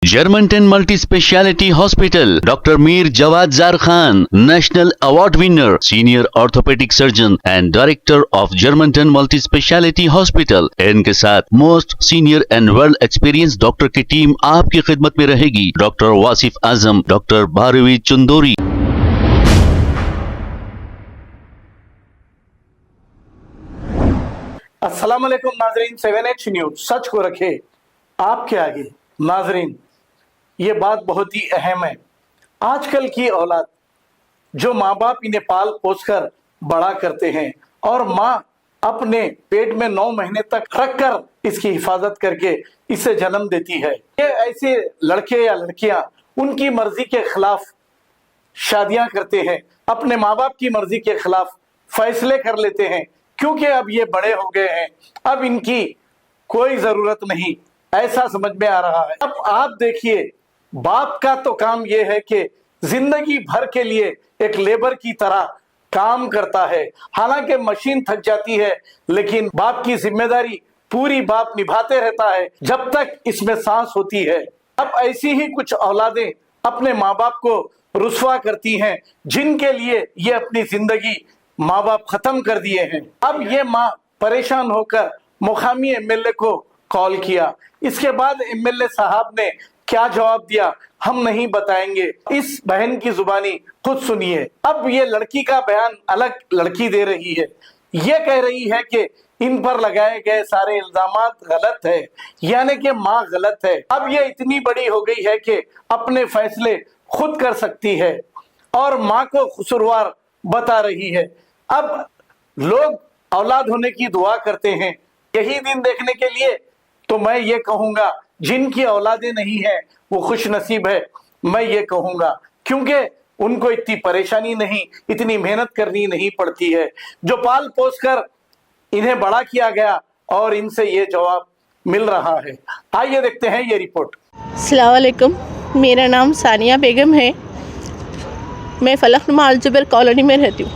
Germanton multi speciality hospital, doctor Mir Jawad Zar Khan, national award winner, senior orthopaedic surgeon and director of Germanton multi speciality hospital. इनके साथ most senior and world experience doctor की team आपकी खिदमत में रहेगी। Doctor Wasif Azam, doctor Bharvi Chandori. अस्सलाम वालेकुम नाजरीन, 7H न्यूज सच को रखे आपके आगे। नाजरीन, ये बात बहुत ही अहम है। आजकल की औलाद जो माँ बाप इन्हें पाल पोस कर बड़ा करते हैं और माँ अपने पेट में 9 महीने तक रखकर इसकी हिफाजत करके इसे जन्म देती है। ये ऐसे लड़के या लड़कियां उनकी मर्जी के खिलाफ शादियां करते हैं, अपने माँ बाप की मर्जी के खिलाफ फैसले कर लेते हैं, क्योंकि अब ये बड़े हो गए हैं, अब इनकी कोई जरूरत नहीं, ऐसा समझ में आ रहा है। अब आप देखिए, बाप का तो काम ये है कि जिंदगी भर के लिए एक लेबर की तरह काम करता है। हालांकि मशीन थक जाती है, लेकिन बाप की जिम्मेदारी पूरी बाप निभाते रहता है जब तक इसमें सांस होती है। अब ऐसी ही कुछ औलादें अपने माँ बाप को रुस्वा करती हैं, जिनके लिए ये अपनी जिंदगी माँ बाप खत्म कर दिए हैं। अब ये माँ परेशान होकर मुकामी एमएलए को कॉल किया। इसके बाद एमएलए साहब ने क्या जवाब दिया हम नहीं बताएंगे, इस बहन की जुबानी खुद सुनिए। अब ये लड़की का बयान अलग लड़की दे रही है। ये कह रही है कि इन पर लगाए गए सारे इल्जामात गलत है, यानी कि माँ गलत है। अब ये इतनी बड़ी हो गई है कि अपने फैसले खुद कर सकती है और माँ को कसूरवार बता रही है। अब लोग औलाद होने की दुआ करते हैं यही दिन देखने के लिए, तो मैं ये कहूंगा जिनकी औलादें नहीं है वो खुश नसीब है। मैं ये कहूंगा क्योंकि उनको इतनी परेशानी नहीं, इतनी मेहनत करनी नहीं पड़ती है, जो पाल पोस कर इन्हें बड़ा किया गया और इनसे ये जवाब मिल रहा है। आइए देखते हैं ये रिपोर्ट। अस्सलाम वालेकुम, मेरा नाम सानिया बेगम है। मैं फलकनुमा अलजुबैर कॉलोनी में रहती हूँ।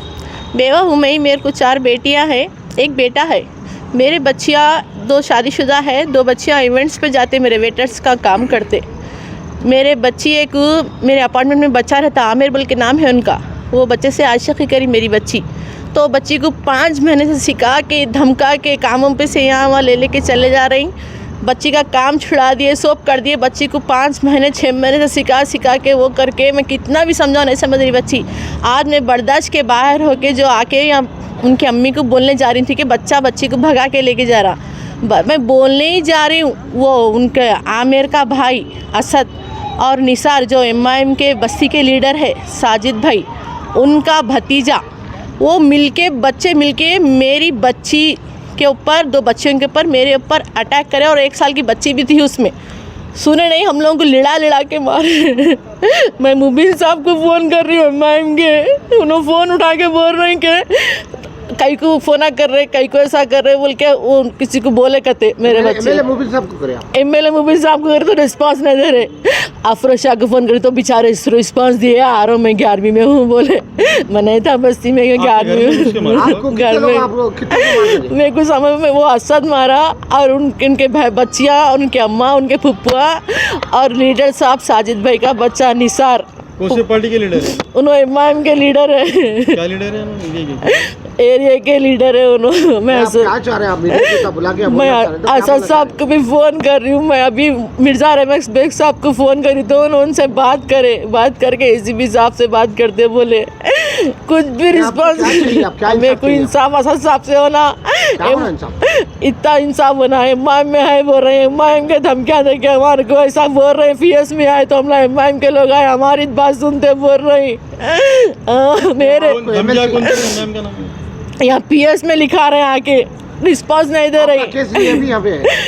बेवा हूँ मैं। मेरे को 4 बेटियाँ हैं, एक बेटा है। मेरे बच्चियाँ 2 शादीशुदा है, 2 बच्चियाँ इवेंट्स पे जाते, मेरे वेटर्स का काम करते। मेरे बच्ची एक मेरे अपार्टमेंट में बच्चा रहता, आमिर बोल के नाम है उनका। वो बच्चे से आशिकी करी मेरी बच्ची, तो बच्ची को 5 महीने से सिखा के धमका के कामों पे से यहाँ वहाँ ले के चले जा रही। बच्ची का काम छुड़ा दिए, सब कर दिए। बच्ची को 5 महीने 6 महीने से सिखा के वो करके मैं कितना भी समझाऊँ नहीं समझ रही बच्ची। आज मैं बर्दाश्त के बाहर होके जो आके यहाँ उनकी अम्मी को बोलने जा रही थी कि बच्चा बच्ची को भगा के लेके जा रहा। मैं बोलने ही जा रही हूँ, वो उनके आमिर का भाई असद और निसार जो MIM के बस्ती के लीडर है साजिद भाई, उनका भतीजा, वो मिलके बच्चे मिलके मेरी बच्ची के ऊपर 2 बच्चियों के ऊपर मेरे ऊपर अटैक करे और 1 साल की बच्ची भी थी उसमें। सुने नहीं, हम लोगों को लिड़ा के मारे। मैं मुबीन साहब को फ़ोन कर रही हूँ MIM के, उन्होंने फ़ोन उठा के बोल रहे हैं कि कई को फ़ोन कर रहे, कई को ऐसा कर रहे बोल के वो किसी को बोले कहते मेरे बच्चे। MLA मुबीन साहब को करे तो रिस्पांस नहीं दे रहे। अफरोज शाह को फ़ोन करे तो बेचारे रिस्पांस दिए, आ रहा हूँ मैं 11वीं में हूँ बोले। मैं नहीं था बस्ती में 11वीं में घर में। मेरे को समझ में वो असद मारा और उनके बच्चियाँ, उनके अम्मा, उनके फुप्पुआ और लीडर साहब साजिद भाई का बच्चा निसार। कौन सी पार्टी के लीडर है? उन्होंने MIM के लीडर है। क्या लीडर है? एरिया के लीडर है उन्होंने। मैं असद साहब को भी फ़ोन कर रही हूँ। मैं अभी मिर्ज़ा रमक्स बेग साहब को फ़ोन करी तो उनसे बात करके ACP साहब से बात करते, बोले कुछ भी रिस्पॉन्स। मेरे को इंसाफ असद साहब से होना, इतना इंसाफ होना है। MIM में है बोल रहे हैं, MIM के धमकियाँ दे के हमारे को ऐसा बोल रहे हैं। PS में आए तो हम लोग MIM के लोग आए, हमारी बात सुनते बोल रहे हैं। मेरे यहाँ PS में लिखा रहे हैं आके, रिस्पांस नहीं दे रही।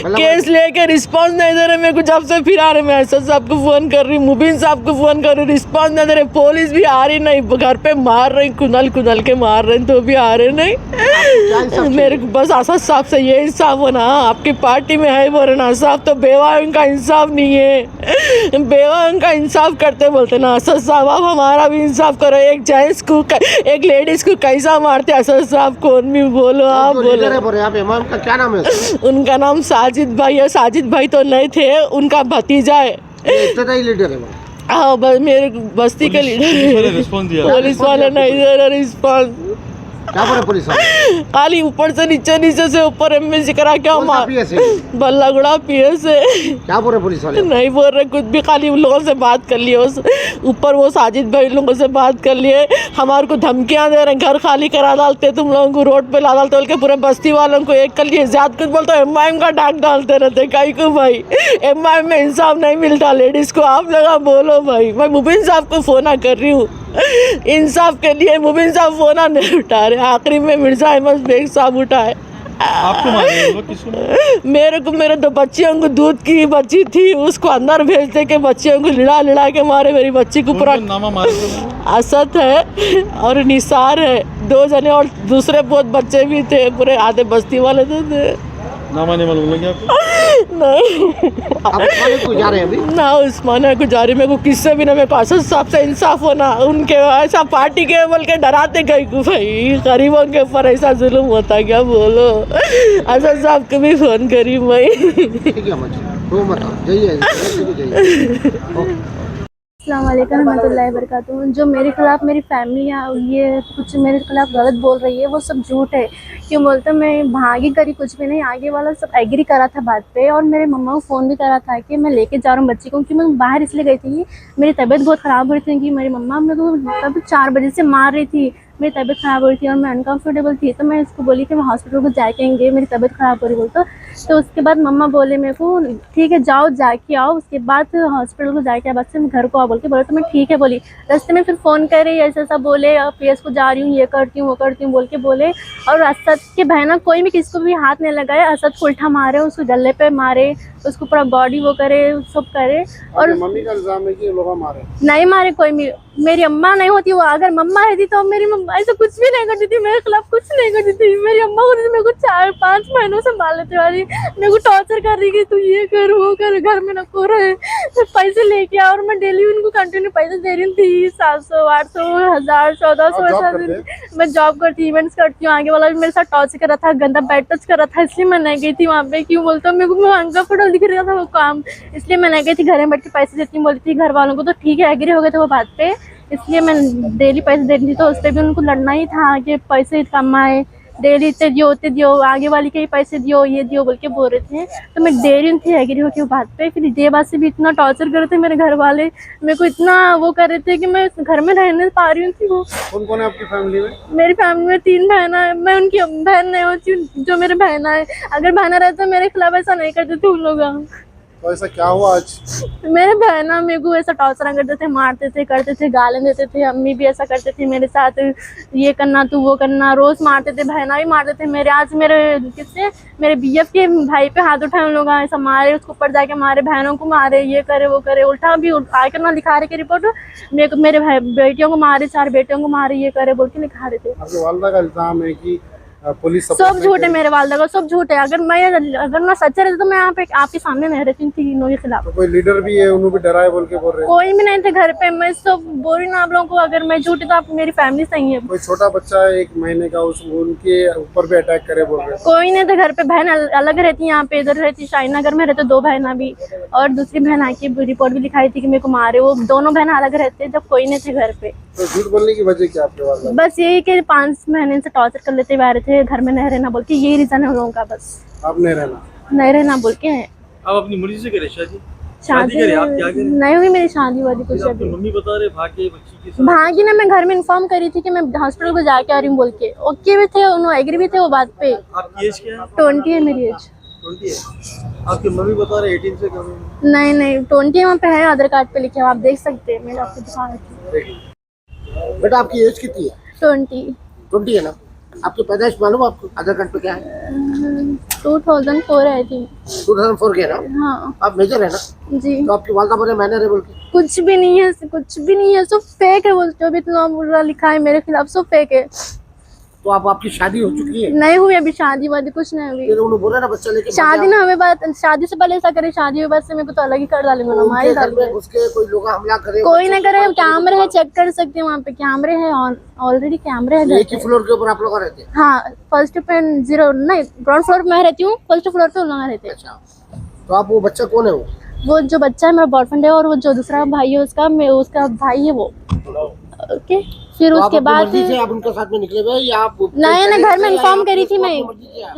केस लेके रिस्पांस नहीं दे रहे। मेरे को जब से फिर आ रहे, मैं असद साहब को फ़ोन कर रही, मुबीन साहब को फ़ोन कर रही, रिस्पांस नहीं दे रहे। पुलिस भी आ रही नहीं, घर पे मार रही, कुनल के मार रहे तो भी आ रहे नहीं। मेरे को बस असद साहब से ये इंसाफ होना। आपकी पार्टी में है बोले ना साहब, तो बेवाओं का इंसाफ नहीं है, बेवाओं का इंसाफ करते बोलते ना असद साहब। आप हमारा भी इंसाफ करो। एक जेंट्स को, एक लेडीज को कैसा मारते असद साहब, कौन भी बोलो आप बोलो। इमाम का क्या नाम है? उनका नाम साजिद भाई है। साजिद भाई तो नहीं थे, उनका भतीजा है। इब्तदाई लीडर है वो। हाँ मेरे बस्ती का लीडर पुलिस वाले है। रिस्पॉन्स दिया पुलिस वाला नहीं दे रहा रिस्पॉन्स, क्या बोले पुलिस वाले? खाली ऊपर से नीचे, नीचे से ऊपर एमएलसी करा क्या कौन सा मार PS है? बल्लागुड़ा पीएस है। क्या बोल रहे पुलिस वाले? नहीं बोल रहे कुछ भी, खाली उन लोगों से बात कर लिए, उस ऊपर वो साजिद भाई लोगों से बात कर लिए, हमारे को धमकियां दे रहे, घर खाली करा डालते, तुम लोगों को रोड पे ला डालते बोल के, पूरे बस्ती वालों को एक कर लिए, ज्यादा कुछ बोलते एमआईएम का डाक डालते रहते। काई को भाई एमआईएम में इंसाफ नहीं मिलता लेडीज को, आप लोग बोलो भाई। मैं मुबीन साहब को फोन कर रही हूँ इंसाफ के लिए, मुबीन साहब फोन नहीं उठा रहे, आखिरी में मिर्जा अहमद बेग साहब उठाए। आपको मारे वो लोग, किसको मारे? मेरे को, मेरे 2 बच्चियों को दूध की बच्ची थी, उसको अंदर भेजते के बच्चियों को लिड़ा के मारे, मेरी बच्ची को पूरा। कौन नामा मारे थे? असद है और निसार है, 2 जने, और दूसरे बहुत बच्चे भी थे, पूरे आधे बस्ती वाले थे। नामा नहीं मालूम लगे आपको? नहीं आप थाने को जा रहे हैं अभी? ना उस्मानिया को जा रही, मेरे को किससे भी ना, मेरे को असद साहब से इंसाफ होना, उनके ऐसा पार्टी के बोल के डराते गई को भाई, गरीबों के ऊपर ऐसा जुल्म होता क्या बोलो। असद साहब को भी फोन करी मैं। ठीक है मत रो मत, जाइए जाइए। अस्सलाम वालेकुम रहमतुल्लाहि वबरकातुहू। जो मेरे खिलाफ़ मेरी फैमिली ये कुछ मेरे खिलाफ़ गलत बोल रही है, वो सब झूठ है। क्यों बोलते मैं भागी करी कुछ भी नहीं, आगे वाला सब एग्री करा था बात पे, और मेरे मम्मा को फ़ोन भी करा था कि मैं लेके जा रहा हूँ बच्ची को, क्योंकि मैं बाहर इसलिए गई थी, मेरी तबीयत बहुत ख़राब हो रही थी, कि मेरी मम्मा मेरे को तब 4 बजे से मार रही थी, मेरी तबीयत ख़राब हो रही थी और मैं अनकम्फर्टेबल थी, तो मैं इसको बोली कि मैं हॉस्पिटल को जाएंगे, मेरी तबीयत ख़राब हो रही बोल तो उसके बाद मम्मा बोले मेरे को ठीक है जाओ जाके आओ, उसके बाद हॉस्पिटल को जाके बस से घर को आओ बोल के बोले, तो मैं ठीक है बोली। रास्ते में फिर फ़ोन करे ऐसा ऐसा बोले, PS को जा रही हूँ, ये करती हूँ वो करती हूँ बोल के बोले, और असद के बहना कोई भी किसी को भी हाथ नहीं लगाए, असद को उल्टा मारे, उसको गले पे मारे, उसको पूरा बॉडी वो करे, सब करे। और मम्मी का इल्जाम है कि लोग मारे? नहीं मारे कोई भी, मेरी अम्मा नहीं होती वो, अगर मम्मा रहती तो मेरी मम्मा ऐसा कुछ भी नहीं करती थी, मेरे खिलाफ कुछ नहीं करती थी। मेरी अम्मा होती थी, मेरे को 4-5 महीनों से मार लेते वाली, मेरे को टॉर्चर कर रही कि तू ये कर वो कर, घर में नको रहे, पैसे लेके आ, और मैं डेली उनको कंटिन्यू पैसे दे रही थी, 700, 800, 1000, 1400 ऐसा। मैं जॉब करती, इवेंट्स करती हूँ, आगे वाला भी मेरे साथ टॉर्चर कर रहा था, गंदा बैड टच कर रहा था, इसलिए मैं नहीं गई थी वहाँ पे। क्यों बोलता हूँ, मेरे को अनकम्फर्टेबल दिख रहा था वो काम, इसलिए मैं नहीं गई थी। घर में बैठ के पैसे देती हूँ बोलती थी घर वालों को, तो ठीक है एग्री हो गए थे वो बात पे, इसलिए मैं डेली पैसे दे रही थी। तो उस पर भी उनको लड़ना ही था कि पैसे कमाए, डेली इतने दियो उतने दियो, आगे वाली के ही पैसे दियो ये दियो बोल के बोल रहे थे, तो मैं दे रही थी एग्री हो के वो बात पे। फिर ये बात से भी इतना टॉर्चर कर रहे थे मेरे घर वाले, मेरे को इतना वो कर रहे थे कि मैं घर में रहने पा रही थी। वो कौन कौन है आपकी फैमिली में? मेरी फैमिली में 3 बहना है, मैं उनकी बहन नहीं होती हूँ, जो मेरे बहना है, अगर बहना रहता तो मेरे खिलाफ ऐसा नहीं करते थे उन लोग। तो ऐसा क्या हुआ आज? मेरे बहना मेरे को ऐसा टॉर्चर करते थे, मारते थे, करते थे, गालें देते थे, अम्मी भी ऐसा करते थे मेरे साथ, ये करना तू वो करना, रोज मारते थे, बहना भी मारते थे मेरे। आज मेरे किससे मेरे BF के भाई पे हाथ उठाए उन लोग, ऐसा मारे, उसको ऊपर जाके मारे, बहनों को मारे, ये करे वो करे, उल्टा भी आकर ना लिखा रहे की रिपोर्ट, मेरे को मेरे बेटियों को मारे, 4 बेटियों को मारे, ये करे बोल के लिखा रहे थे। आपके वालदा का इल्जाम है कि पुलिस सब झूठ है, मेरे वालदा का सब झूठ है। अगर मैं सच्चे रहती तो मैं यहाँ पे आपके सामने नहीं रहती थी तीनों के खिलाफ। तो कोई लीडर भी है, उन्होंने भी डराए बोल के बोल रहे हैं? कोई भी नहीं थे घर पे, मैं सब बोल रही हूँ आप लोगों को, अगर मैं झूठी तो आप मेरी फैमिली सही है। कोई छोटा बच्चा है 1 महीने का, उनके ऊपर भी अटैक करे बोल रहे हैं? कोई नहीं थे घर पे, बहन अलग रहती है, यहाँ पे इधर रहती शाहीनगर में रहते 2 बहना भी, और दूसरी बहन आके रिपोर्ट भी लिखाई थी कि मेरे को मारे, वो दोनों बहन अलग रहते जब कोई नहीं थे घर पे। तो झूठ बोलने की वजह क्या आपके वालदा? बस यही कि 5 महीने से टॉर्चर कर लेते हुए आ रहे थे, घर में नहीं रहना बोल के, यही रीजन है उन लोगों का, बस आप नहीं रहना बोल के है। आप अपनी मर्जी से करें शादी? शादी करें, आप क्या करें? नहीं हुई मेरी शादी वादी कुछ आपकी अभी। मम्मी बता रहे भागे बच्ची के साथ? भागी ना, मैं घर में इन्फॉर्म करी थी कि मैं हॉस्पिटल को जाके आ रही हूँ बोल के, ओके भी थे, उन्होंने एग्री भी थे वो बात पे। आपकी एज क्या है? 20 है मेरी एज। 20 है। आपकी मम्मी बता रहे 18 से कम है? नहीं 20 वहाँ पे है, आधार कार्ड पे लिखे, आप देख सकते हैं, मैं आपको दिखा रही हूँ। बेटा आपकी एज कितनी है? 20 है ना? आपकी पैदाइश मालूम आपको? आधार कार्ड पे क्या है? 2004 आई थी। 2004 के ना? हाँ आप मेजर है ना? जी। तो आपकी वालदा बोले मैंने रे बोल के? कुछ भी नहीं है, कुछ भी नहीं है, सब फेक है बोलते हो, भी इतना बुरा लिखा है मेरे खिलाफ, सब फेक है। तो आपकी शादी हो चुकी है? नहीं हुई अभी शादी वादी, कुछ नहीं हुई। फिर उन्होंने बोला ना बच्चा लेके शादी ना हमें बात, शादी से पहले ऐसा करे, शादी के बाद से मेरे को तो अलग ही कर डालेंगे ना, मार ही डालेंगे। उसके कोई लोग हमला करे? कोई ना करे, कैमरे है, चेक कर सकते हैं, वहाँ पे कैमरे है, ऑलरेडी कैमरे है। एक ही फ्लोर के ऊपर आप लोग रहते हैं? हाँ, फर्स्ट पे 0 नहीं, ग्राउंड फ्लोर में रहती हूँ, फर्स्ट फ्लोर पे उन लोग रहते हैं। अच्छा, तो आप वो बच्चा कौन है? वो वो जो बच्चा है मेरा बॉयफ्रेंड है, और वो जो दूसरा भाई है उसका भाई है वो। ओके, फिर तो आप उसके अपनी बाद मर्जी से आप उनके साथ में निकले हुए या आप नहीं, घर में इन्फॉर्म करी थी मैं।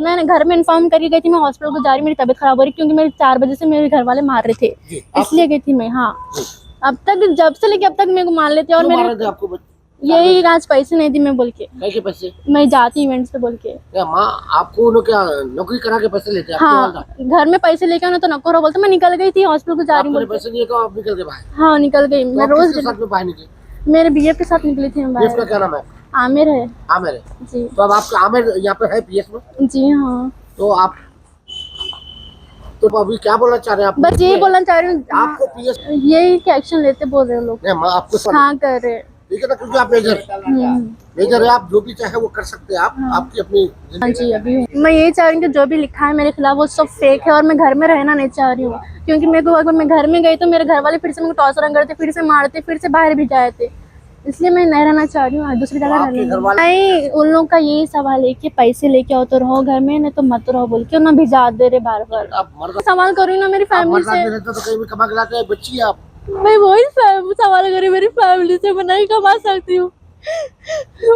नहीं, घर में इन्फॉर्म करी गई थी, मैं हॉस्पिटल को जा रही, मेरी तबीयत खराब हो रही क्योंकि मेरे 4 बजे से मेरे घर वाले मार रहे थे, इसलिए गई थी मैं। हाँ, अब तक जब से लेके अब तक मेरे को मान लेते और मेरे आपको यही आज पैसे नहीं दी मैं बोल के, कैसे पैसे? मैं जाती इवेंट्स पे बोल के। क्या माँ आपको उन्होंने क्या नौकरी करा के पैसे लेते हैं? हाँ, घर में पैसे लेके आना तो नको रहो बोलते, मैं निकल गई थी हॉस्पिटल को जा रही हूँ। पैसे नहीं तो आप निकल के बाहर? हाँ, निकल गई मैं। तो रोज किसके साथ में बाहर निकले? मेरे बीएफ के साथ निकली थी मैं पीएस का बाहर। क्या नाम है? आमिर है आमिर है। जी। तो अब आपका आमिर यहाँ पे है पीएस में? जी हाँ। तो आप तो अभी क्या बोलना चाह रहे हैं आप? बस यही बोलना चाह रही हूँ, आपको पीएस यही कि एक्शन लेते बोल रहे हैं लोग। नहीं माँ आपको हाँ, कर रहे हैं। ठीक है ना, क्योंकि आप मेजर है, आप जो भी चाहे वो कर सकते हैं, आप आपकी अपनी हाँ जी। अभी मैं यही चाह रही हूँ कि जो भी लिखा है मेरे खिलाफ वो सब फेक है, और मैं घर में रहना नहीं चाह रही हूँ, क्योंकि मेरे को अगर मैं घर में गई तो मेरे घर वाले फिर से मेरे को टॉर्चर करते, फिर से मारते, फिर से बाहर भी जाए थे, इसलिए मैं नहीं रहना चाह रही हूँ, दूसरी जगह रहना। नहीं, उन लोगों का यही सवाल है कि पैसे लेके आओ तो रहो घर में, नहीं तो मत रहो बोल के ना भिजा दे रहे बार बार। आप मर्द सवाल कर रही हूँ ना मेरी फैमिली से, तो कहीं भी कमा के लाते हैं, बच्ची आप। मैं वही सवाल कर रही हूँ मेरी फैमिली से, मैं नहीं कमा सकती हूँ।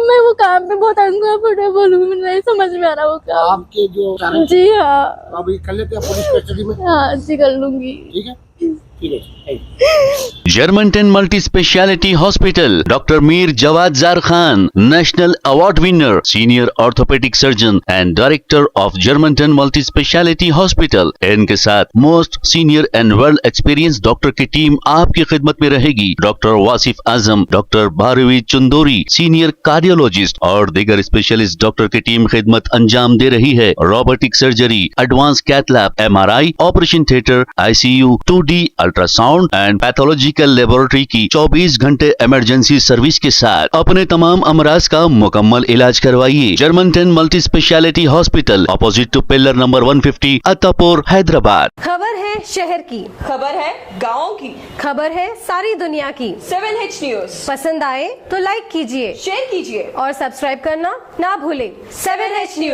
मैं वो काम में बहुत अनकंफर्टेबल हूँ, नहीं समझ में आ रहा वो काम। आपके जो जी हाँ। अभी कर लेते हैं पुलिस कस्टडी में? हाँ जी, कर लूंगी। ठीक है, ठीक है। Germantown Multi Speciality Hospital, Dr. Mir Jawad Zar Khan, National Award winner, Senior Orthopedic Surgeon and Director of Germantown Multi Speciality Hospital। इनके साथ most senior and world experience doctor की टीम आपकी खिदमत में रहेगी। Doctor Wasif Azam, doctor Bharvi Chandori, senior cardiologist और दीगर specialist doctor की टीम खिदमत अंजाम दे रही है। Robotic surgery, advance cath lab, MRI, operation theatre, ICU, 2D ultrasound and pathological laboratory की 24 घंटे इमरजेंसी सर्विस के साथ अपने तमाम अमराज का मुकम्मल इलाज करवाइए। Germanton multi speciality hospital, opposite to pillar number 150, Attapur, Hyderabad. खबर है शहर की, खबर है गाँव की, खबर है सारी दुनिया की। 7H न्यूज पसंद आए तो लाइक कीजिए, शेयर कीजिए और सब्सक्राइब करना ना भूलें। 7H news.